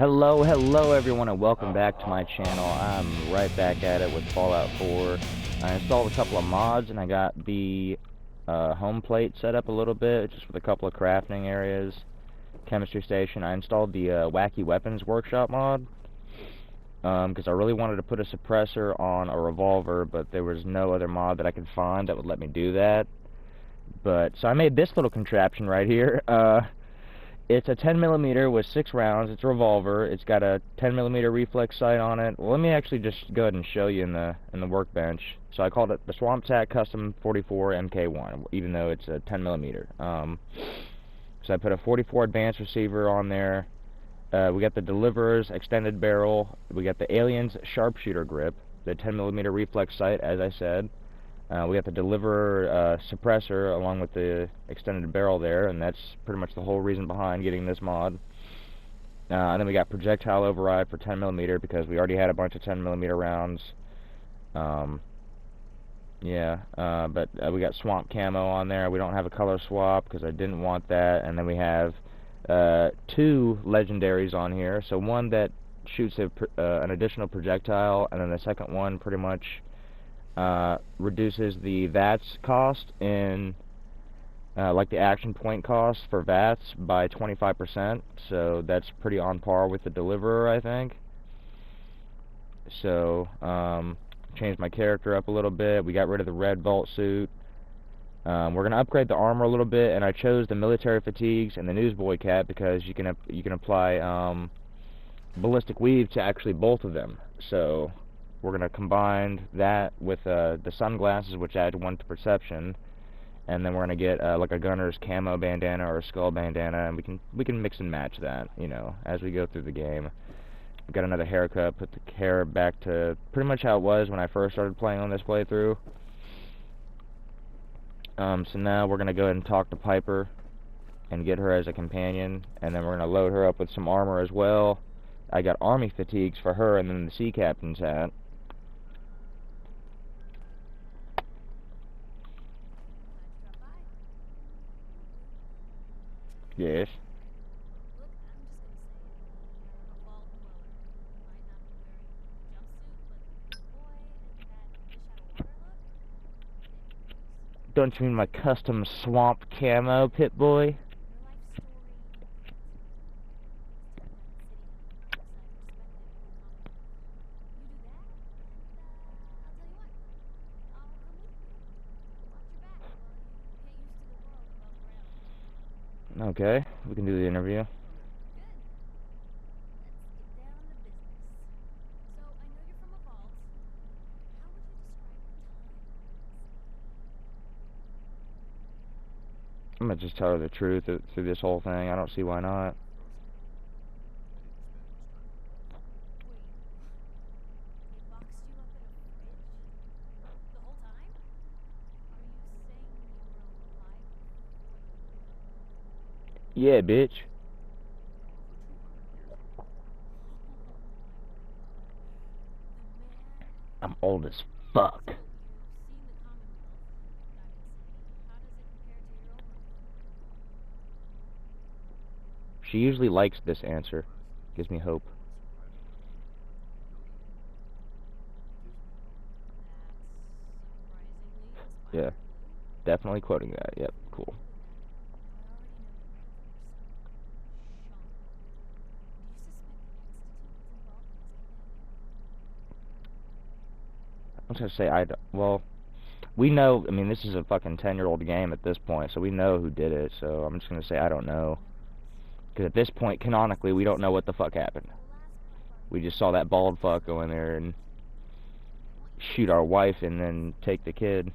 Hello everyone, and welcome back to my channel. I'm right back at it with Fallout 4. I installed a couple of mods, and I got the home plate set up a little bit, just with a couple of crafting areas, chemistry station. I installed the Wacky Weapons Workshop mod, because I really wanted to put a suppressor on a revolver, but there was no other mod that I could find that would let me do that. So I made this little contraption right here. It's a 10mm with 6 rounds. It's a revolver. It's got a 10mm reflex sight on it. Well, let me actually just go ahead and show you in the workbench. So I called it the Swamp Tack Custom 44 MK1, even though it's a 10mm. So I put a 44 advanced receiver on there. We got the Deliverer's extended barrel. We got the Alien's sharpshooter grip, the 10mm reflex sight, as I said. We got the Deliverer suppressor along with the extended barrel there, and that's pretty much the whole reason behind getting this mod. And then we got projectile override for 10mm because we already had a bunch of 10mm rounds. But we got swamp camo on there. We don't have a color swap because I didn't want that. And then we have 2 legendaries on here. So one that shoots an additional projectile, and then the second one pretty much reduces the VATS cost in like the action point cost for VATS by 25%, so that's pretty on par with the Deliverer, I think. So changed my character up a little bit. We got rid of the red vault suit. We're gonna upgrade the armor a little bit, and I chose the military fatigues and the newsboy cap because you can apply ballistic weave to actually both of them. So we're going to combine that with the sunglasses, which add 1 to perception, and then we're going to get like a gunner's camo bandana or a skull bandana, and we can mix and match that, you know, as we go through the game. We've got another haircut, put the hair back to pretty much how it was when I first started playing on this playthrough. So now we're going to go ahead and talk to Piper and get her as a companion, and then we're going to load her up with some armor as well. I got army fatigues for her, and then the sea captain's hat. Yes. Don't you mean my custom swamp camo, Pit Boy? Okay, we can do the interview. I'm gonna just tell her the truth through this whole thing. I don't see why not. Yeah, bitch. I'm old as fuck. She usually likes this answer. Gives me hope. Yeah, definitely quoting that. Yep, cool. I was gonna say well, we know. I mean, this is a fucking 10-year-old game at this point, so we know who did it. So I'm just gonna say I don't know, because at this point, canonically, we don't know what the fuck happened. We just saw that bald fuck go in there and shoot our wife and then take the kid.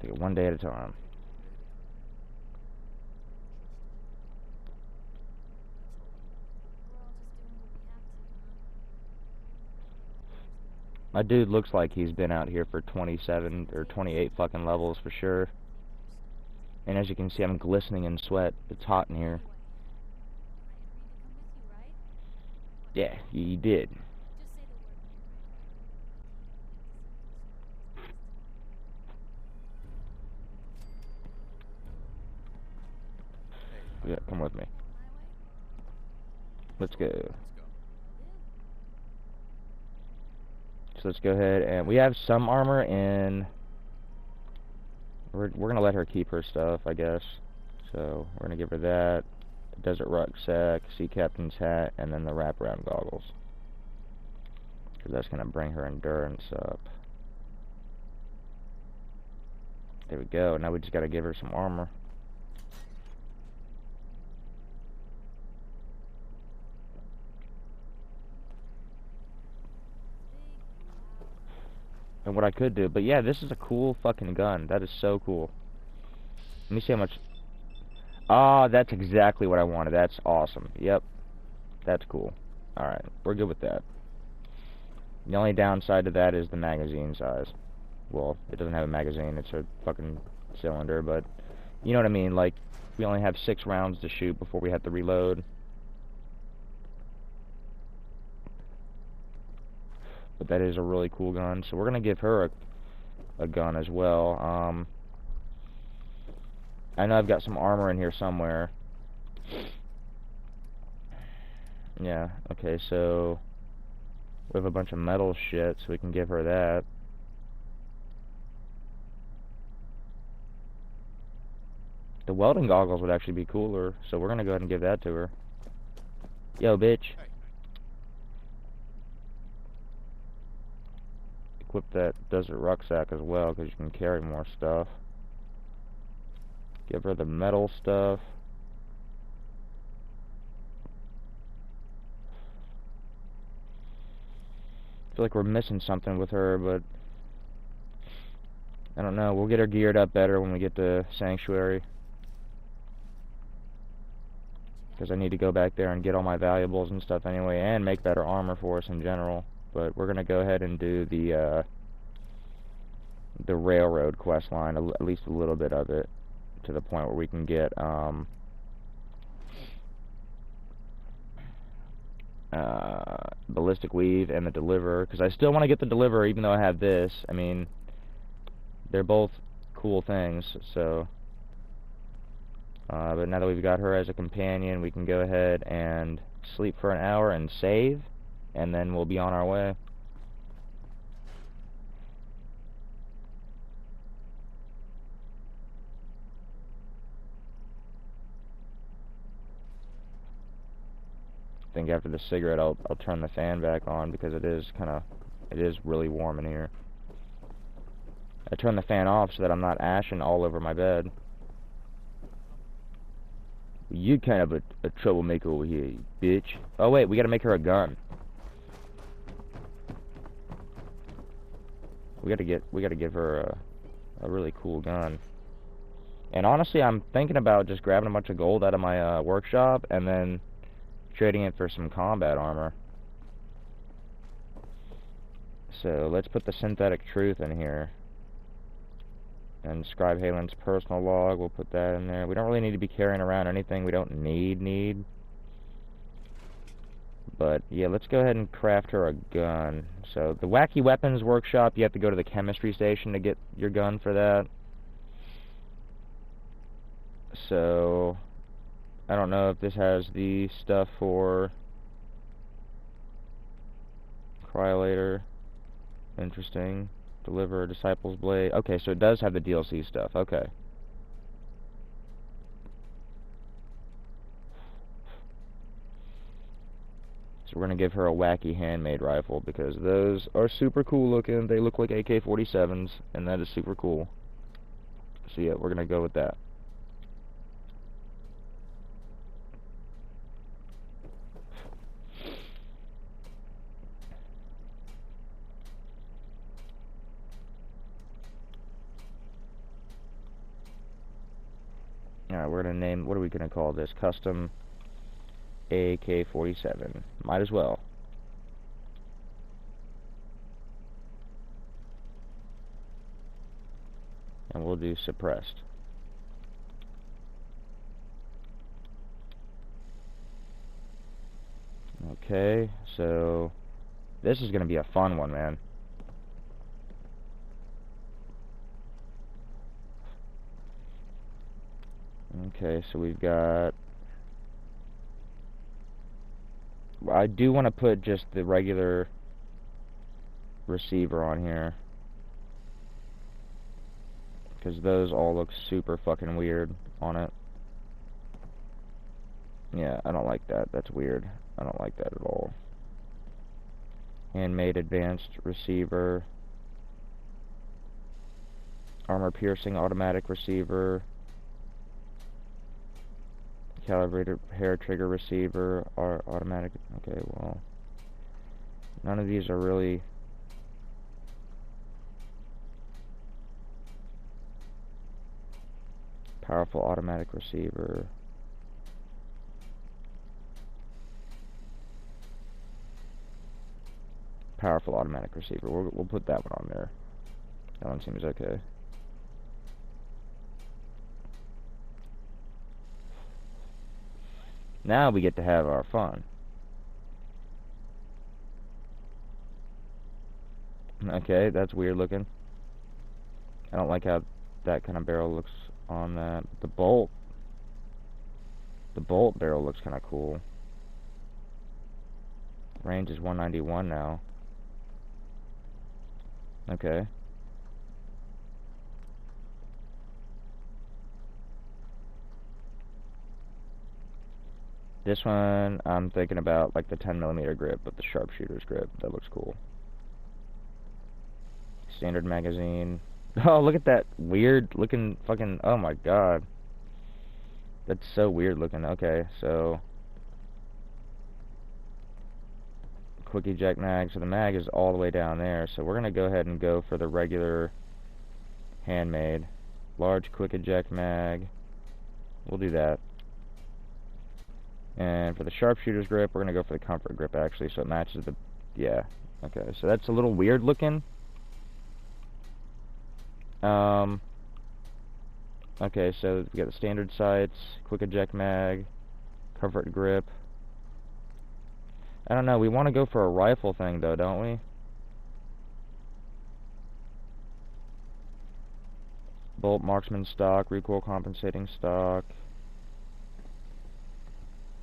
Take it one day at a time. My dude looks like he's been out here for 27 or 28 fucking levels for sure. And as you can see, I'm glistening in sweat. It's hot in here. Yeah, he did. Yeah, come with me. Let's go. So let's go ahead, and we have some armor, and we're gonna let her keep her stuff, I guess. So we're gonna give her that, the desert rucksack, sea captain's hat, and then the wraparound goggles, because that's gonna bring her endurance up. There we go. Now we just gotta give her some armor. And what I could do, but yeah, this is a cool fucking gun. That is so cool. Let me see how much. Ah, that's exactly what I wanted. That's awesome. Yep, that's cool. Alright, we're good with that. The only downside to that is the magazine size. Well, it doesn't have a magazine, it's a fucking cylinder, but you know what I mean, like, we only have 6 rounds to shoot before we have to reload. But that is a really cool gun, so we're gonna give her a gun as well. I know I've got some armor in here somewhere. Yeah, okay, so we have a bunch of metal shit, so we can give her that. The welding goggles would actually be cooler, so we're gonna go ahead and give that to her. Yo, bitch. Equip that desert rucksack as well, because you can carry more stuff. Give her the metal stuff. I feel like we're missing something with her, but I don't know. We'll get her geared up better when we get to Sanctuary, because I need to go back there and get all my valuables and stuff anyway, and make better armor for us in general. But we're gonna go ahead and do the railroad quest line, at least a little bit of it, to the point where we can get ballistic weave and the deliverer, because I still want to get the deliverer even though I have this. I mean, they're both cool things, so but now that we've got her as a companion, we can go ahead and sleep for an hour and save, and then we'll be on our way. I think after the cigarette I'll turn the fan back on, because it is really warm in here. I turned the fan off so that I'm not ashing all over my bed. You kind of a troublemaker over here, you bitch. Oh wait, we gotta make her a gun. We gotta give her a really cool gun. And honestly, I'm thinking about just grabbing a bunch of gold out of my workshop and then trading it for some combat armor. So let's put the synthetic truth in here. And Scribe Halen's personal log, we'll put that in there. We don't really need to be carrying around anything we don't need. But yeah, let's go ahead and craft her a gun. So the Wacky Weapons Workshop, you have to go to the chemistry station to get your gun for that. So I don't know if this has the stuff for Cryolator. Interesting. Deliver Disciples Blade. Okay, so it does have the DLC stuff. Okay. So we're going to give her a wacky handmade rifle, because those are super cool looking. They look like AK-47s, and that is super cool. So yeah, we're going to go with that. Alright, we're going to name, what are we going to call this? Custom AK-47. Might as well. And we'll do suppressed. Okay, so this is gonna be a fun one, man. Okay, so we've got... I do want to put just the regular receiver on here, because those all look super fucking weird on it. Yeah, I don't like that. That's weird. I don't like that at all. Handmade advanced receiver. Armor piercing automatic receiver. Calibrated hair trigger receiver. Automatic. Okay, well, none of these are really... Powerful automatic receiver. Powerful automatic receiver. We'll put that one on there. That one seems okay. Now we get to have our fun. Okay, that's weird looking. I don't like how that kind of barrel looks on that. The bolt barrel looks kind of cool. Range is 191 now. Okay. This one, I'm thinking about like the 10mm grip, but the sharpshooter's grip. That looks cool. Standard magazine. Oh, look at that weird looking fucking... Oh my god. That's so weird looking. Okay, so... Quick eject mag. So the mag is all the way down there. So we're going to go ahead and go for the regular handmade. Large quick eject mag. We'll do that. And for the sharpshooter's grip, we're going to go for the comfort grip, actually, so it matches the... Yeah. Okay, so that's a little weird looking. Okay, so we got the standard sights, quick eject mag, comfort grip. I don't know, we want to go for a rifle thing, though, don't we? Bolt marksman stock, recoil compensating stock.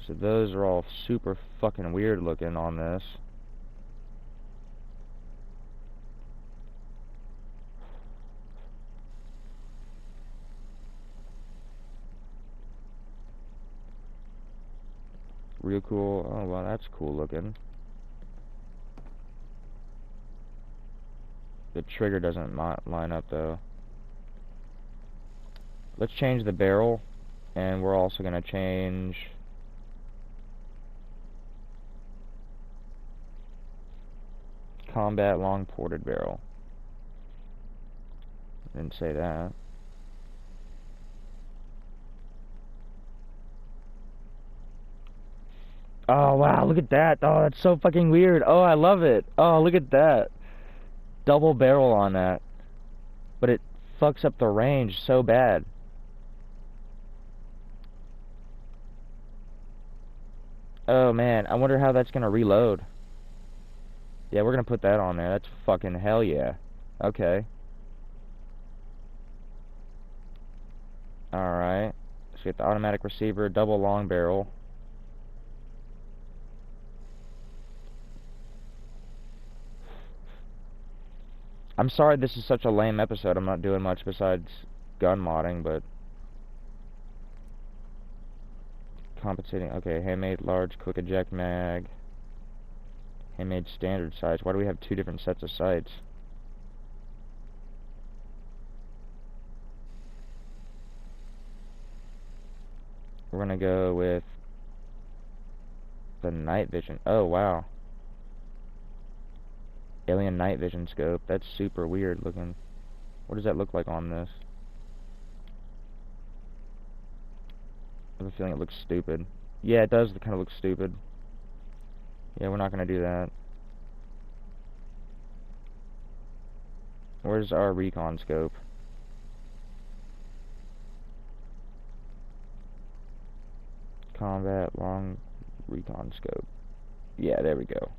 So those are all super fucking weird looking on this. Real cool. Oh, well, that's cool looking. The trigger doesn't line up, though. Let's change the barrel, and we're also going to change... Combat long ported barrel. Didn't say that. Oh wow, look at that. Oh, that's so fucking weird. Oh, I love it. Oh, look at that. Double barrel on that. But it fucks up the range so bad. Oh man, I wonder how that's gonna reload. Yeah, we're gonna put that on there. That's fucking hell yeah. Okay. Alright. So we get the automatic receiver, double long barrel. I'm sorry this is such a lame episode. I'm not doing much besides gun modding, but... Compensating. Okay, handmade large quick eject mag. Handmade standard size. Why do we have two different sets of sights? We're gonna go with the night vision. Oh wow. Alien night vision scope. That's super weird looking. What does that look like on this? I have a feeling it looks stupid. Yeah, it does kind of look stupid. Yeah, we're not gonna do that. Where's our recon scope? Combat long recon scope. Yeah, there we go.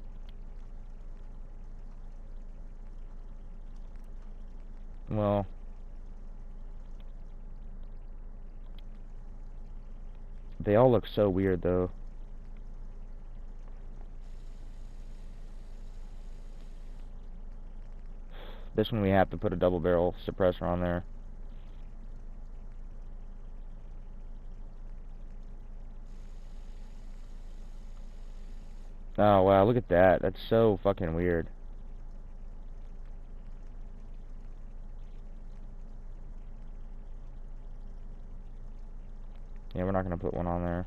Well, they all look so weird, though. This one we have to put a double barrel suppressor on there. Oh, wow, look at that. That's so fucking weird. Yeah, we're not gonna put one on there.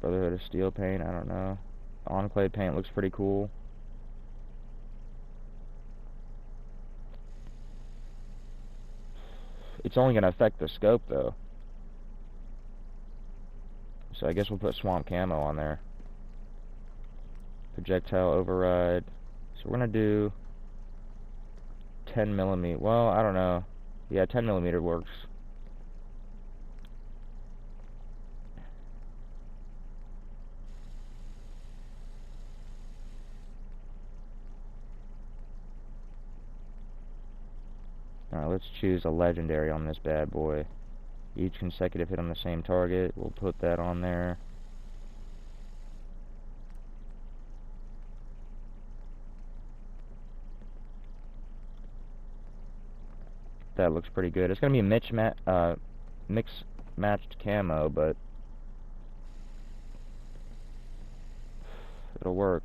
Brotherhood of Steel paint, I don't know. Enclave paint looks pretty cool. It's only gonna affect the scope, though. So I guess we'll put swamp camo on there. Projectile override. So we're gonna do 10mm. Well, I don't know. Yeah, 10mm works. Alright, let's choose a legendary on this bad boy. Each consecutive hit on the same target. We'll put that on there. That looks pretty good. It's gonna be a mix matched camo, but it'll work.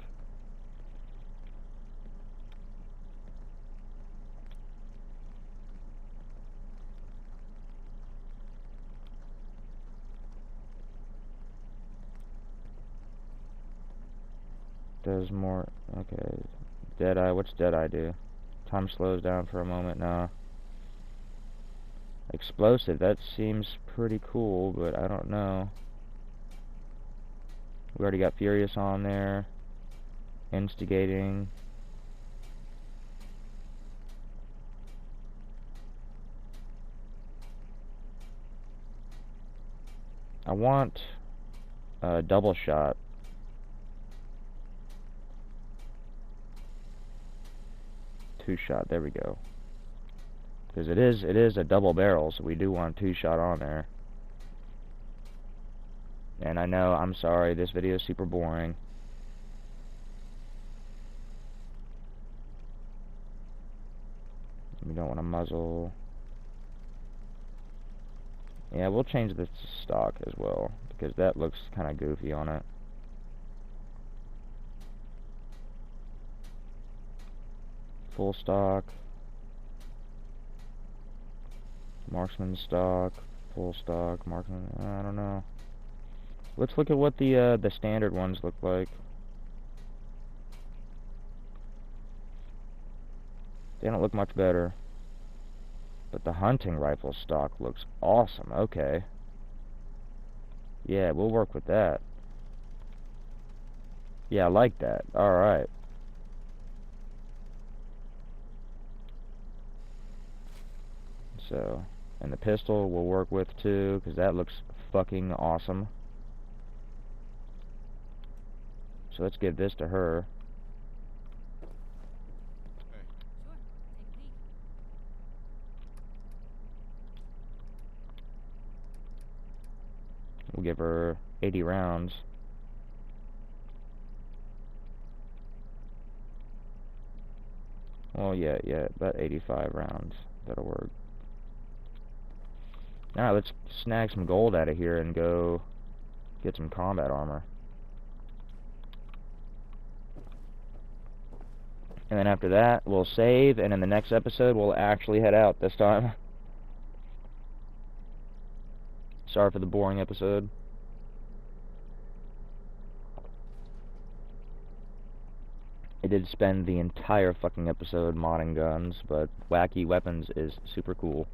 Does more. Okay. Deadeye. What's Deadeye do? Time slows down for a moment. No. Explosive. That seems pretty cool, but I don't know. We already got Furious on there. Instigating. I want a double shot. Two-shot, there we go. Because it is a double barrel, so we do want two-shot on there. And I know, I'm sorry, this video is super boring. We don't want a muzzle. Yeah, we'll change this to stock as well, because that looks kind of goofy on it. Full stock. Marksman stock. Full stock. Marksman. I don't know. Let's look at what the standard ones look like. They don't look much better. But the hunting rifle stock looks awesome. Okay. Yeah, we'll work with that. Yeah, I like that. Alright. So, and the pistol we'll work with too, because that looks fucking awesome. So let's give this to her. Hey. Sure. Take a peek. We'll give her 80 rounds. Well, yeah, about 85 rounds. That'll work. Alright, let's snag some gold out of here and go get some combat armor. And then after that, we'll save, and in the next episode, we'll actually head out this time. Sorry for the boring episode. I did spend the entire fucking episode modding guns, but wacky weapons is super cool.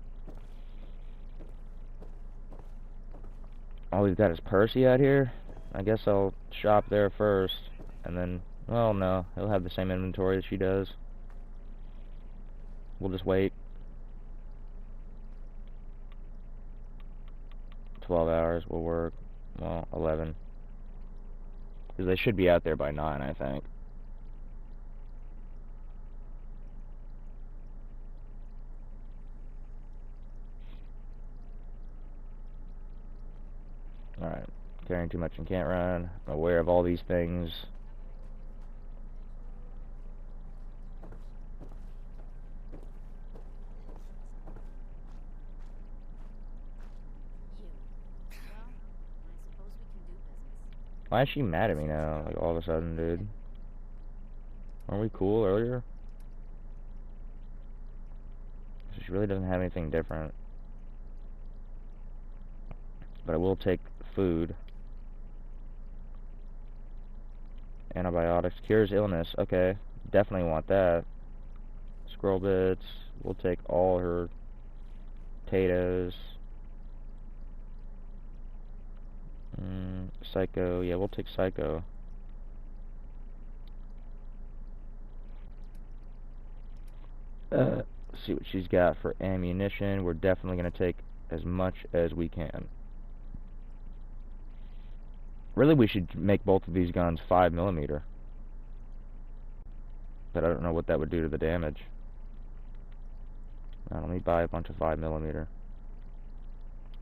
All we've got is Percy out here. I guess I'll shop there first, and then, well, no, he'll have the same inventory as she does. We'll just wait. 12 hours will work. Well, 11. Because they should be out there by 9, I think. Alright. Carrying too much and can't run. I'm aware of all these things. Why is she mad at me now? Like, all of a sudden, dude. Weren't we cool earlier? She really doesn't have anything different. But I will take food. Antibiotics. Cures illness. Okay. Definitely want that. Squirrel bits. We'll take all her potatoes. Psycho. Yeah, we'll take Psycho. See what she's got for ammunition. We're definitely going to take as much as we can. Really, we should make both of these guns 5mm. But I don't know what that would do to the damage. Now, let me buy a bunch of 5mm. And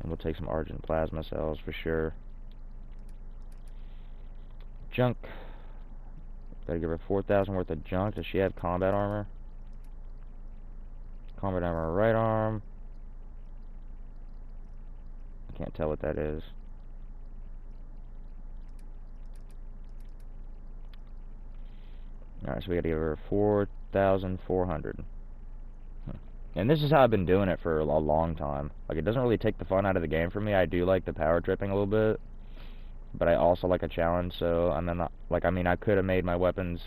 we'll take some Argent plasma cells for sure. Junk. Gotta give her 4,000 worth of junk. Does she have combat armor? Combat armor right arm. I can't tell what that is. Alright, so we gotta give her 4,400. And this is how I've been doing it for a long time. Like, it doesn't really take the fun out of the game for me. I do like the power tripping a little bit. But I also like a challenge, so I'm not, like, I mean, I could have made my weapons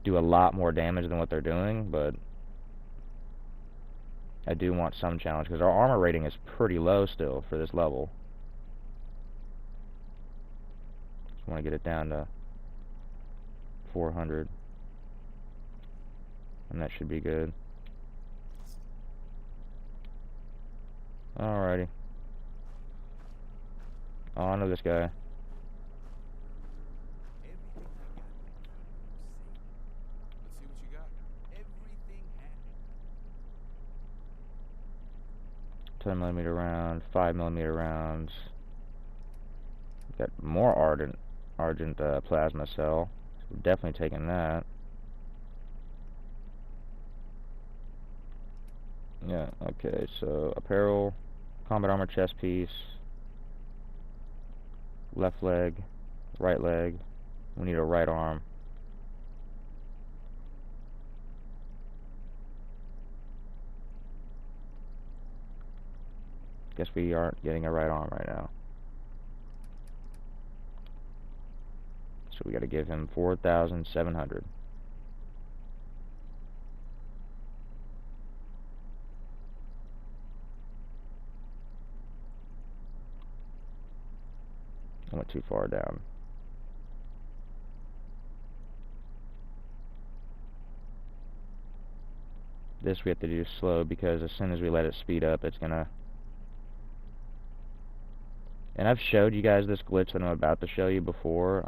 do a lot more damage than what they're doing, but I do want some challenge, because our armor rating is pretty low still for this level. Just want to get it down to 400. And that should be good. Alrighty. On to this guy. Let's see what you got. Everything 10mm round, 5mm rounds. Got more Argent plasma cell. So we're definitely taking that. Yeah, okay, so apparel, combat armor chest piece, left leg, right leg. We need a right arm. Guess we aren't getting a right arm right now. So we gotta give him 4,700. I went too far down. This we have to do slow, because as soon as we let it speed up, it's gonna... And I've showed you guys this glitch that I'm about to show you before.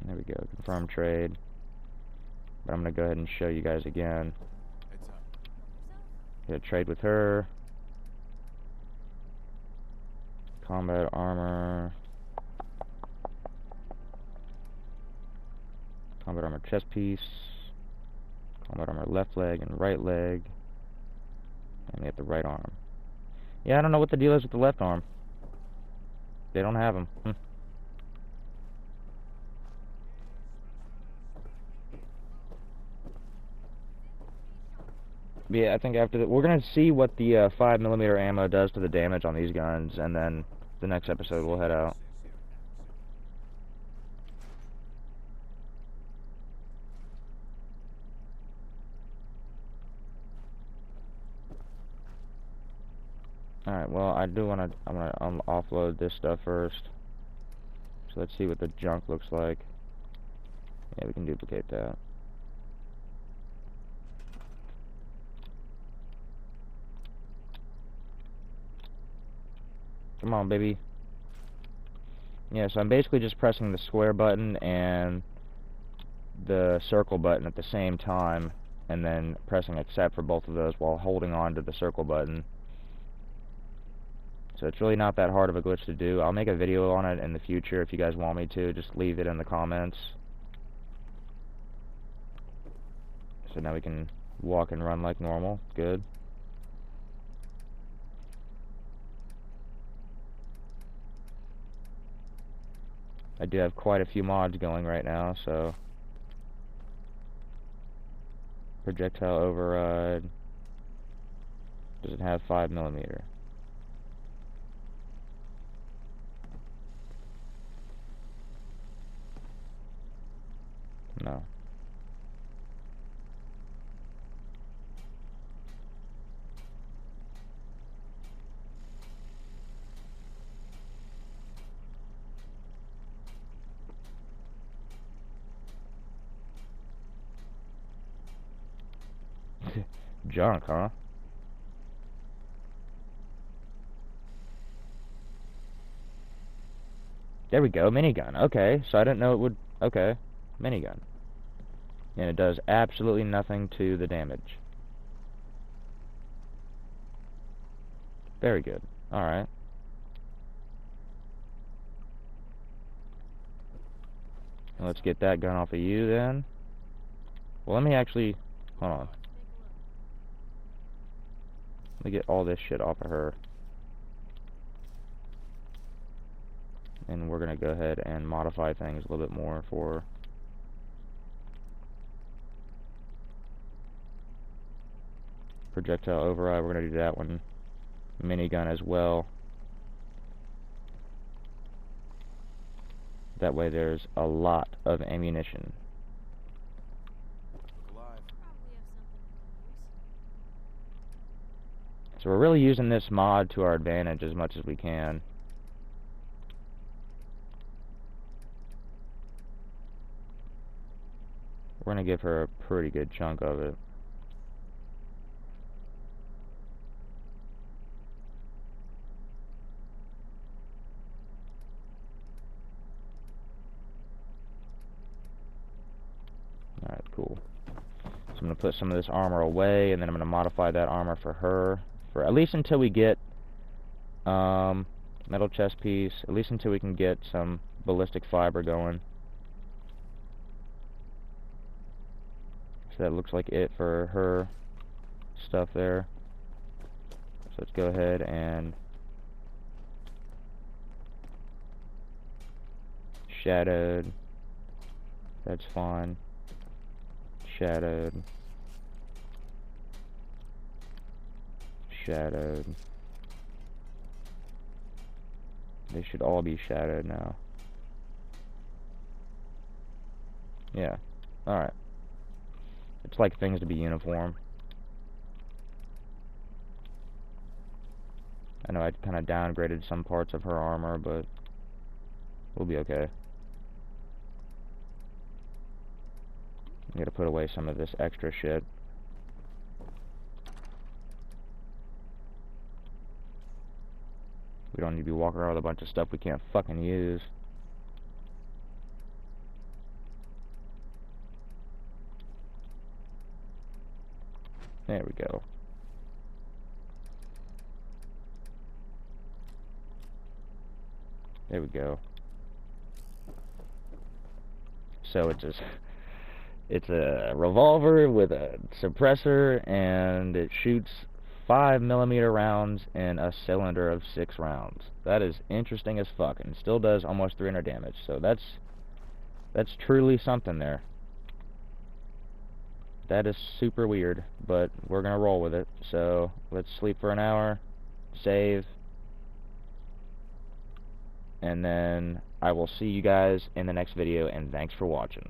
There we go, confirm trade. But I'm gonna go ahead and show you guys again. Gonna trade with her. Combat armor. Combat armor chest piece. Combat armor left leg and right leg. And we have the right arm. Yeah, I don't know what the deal is with the left arm. They don't have them. Yeah, I think after that, we're gonna see what the 5mm ammo does to the damage on these guns, and then the next episode we'll head out. Alright, well, I'm gonna offload this stuff first. So let's see what the junk looks like. Yeah, we can duplicate that. Come on, baby. Yeah, so I'm basically just pressing the square button and the circle button at the same time, and then pressing accept for both of those while holding on to the circle button. So it's really not that hard of a glitch to do. I'll make a video on it in the future if you guys want me to. Just leave it in the comments. So now we can walk and run like normal. Good. I do have quite a few mods going right now, so projectile override doesn't have 5mm. No. Junk, huh? There we go, minigun. Okay, so I didn't know it would... Okay, minigun. And it does absolutely nothing to the damage. Very good. Alright. Let's get that gun off of you then. Well, let me actually... Hold on. Let me get all this shit off of her. And we're gonna go ahead and modify things a little bit more for... projectile override. We're gonna do that one. Minigun as well. That way there's a lot of ammunition. So we're really using this mod to our advantage as much as we can. We're gonna give her a pretty good chunk of it. Alright, cool. So I'm gonna put some of this armor away, and then I'm gonna modify that armor for her. For at least until we get metal chest piece, at least until we can get some ballistic fiber going. So that looks like it for her stuff there. So let's go ahead and shadowed. That's fine. Shadowed. Shadowed. They should all be shadowed now. Yeah. Alright. It's like things to be uniform. I know I kind of downgraded some parts of her armor, but we'll be okay. I'm gonna put away some of this extra shit. We don't need to be walking around with a bunch of stuff we can't fucking use. There we go. There we go. So it's a revolver with a suppressor, and it shoots 5mm rounds in a cylinder of 6 rounds. That is interesting as fuck, and still does almost 300 damage. So that's truly something there. That is super weird, but we're gonna roll with it. So let's sleep for an hour, save, and then I will see you guys in the next video, and thanks for watching.